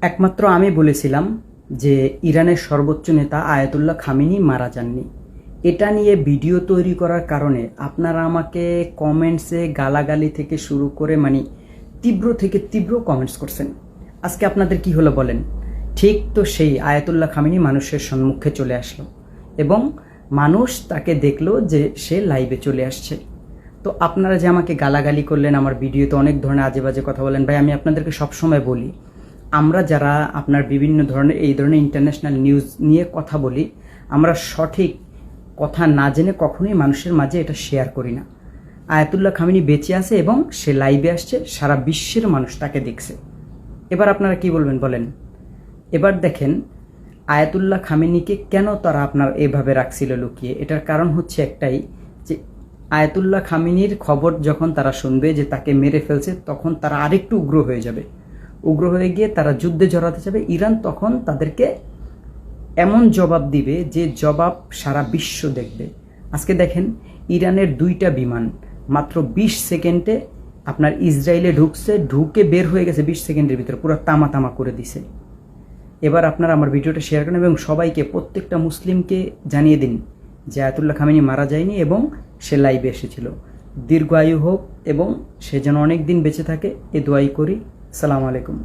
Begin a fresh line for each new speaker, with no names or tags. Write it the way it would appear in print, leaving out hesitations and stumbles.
একমাত্র আমি বলেছিলাম যে ইরানের সর্বোচ্চ নেতা আয়াতুল্লাহ খামেনি মারা যাননি। এটা নিয়ে ভিডিও তৈরি করার কারণে আপনারা আমাকে কমেন্টসে গালাগালি থেকে শুরু করে তীব্র থেকে তীব্র কমেন্টস করছেন। আজকে আপনাদের কি হলো বলেন? ঠিক তো সেই আয়াতুল্লাহ খামেনি মানুষের সম্মুখে চলে আসলো এবং মানুষ তাকে দেখলো যে সে লাইভে চলে আসছে। তো আপনারা যে আমাকে গালাগালি করলেন, আমার ভিডিওতে অনেক ধরনের আজে বাজে কথা বলেন, ভাই আমি আপনাদেরকে সবসময় বলি, আমরা যারা আপনার বিভিন্ন ধরনের এই ধরনের ইন্টারন্যাশনাল নিউজ নিয়ে কথা বলি, আমরা সঠিক কথা না জেনে কখনোই মানুষের মাঝে এটা শেয়ার করি না। আয়াতুল্লাহ খামেনি বেঁচে আছে এবং সে লাইভে আসছে, সারা বিশ্বের মানুষ তাকে দেখছে। এবার আপনারা কি বলবেন বলেন? এবার দেখেন আয়াতুল্লাহ খামেনিকে কেন তারা আপনার এভাবে রাখছিল লুকিয়ে। এটার কারণ হচ্ছে একটাই, যে আয়াতুল্লাহ খামেনির খবর যখন তারা শুনবে যে তাকে মেরে ফেলছে, তখন তারা আরেকটু উগ্র হয়ে যাবে। উগ্র হয়ে গিয়ে তারা যুদ্ধে জড়াতে যাবে। ইরান তখন তাদেরকে এমন জবাব দিবে যে জবাব সারা বিশ্ব দেখবে। আজকে দেখেন ইরানের 2টা বিমান মাত্র 20 সেকেন্ডে আপনার ইসরায়েলে ঢুকছে, ঢুকে বের হয়ে গেছে 20 সেকেন্ডের ভিতরে, পুরো তামা তামা করে দিছে। এবার আপনারা আমার ভিডিওটা শেয়ার করেন এবং সবাইকে, প্রত্যেকটা মুসলিমকে জানিয়ে দিন যে আয়াতুল্লাহ খামেনি মারা যায়নি এবং সে লাইভে এসেছিল। দীর্ঘ আয়ু হোক এবং সে যেন অনেক দিন বেঁচে থাকে, এ দোয়াই করি। আসসালামু আলাইকুম।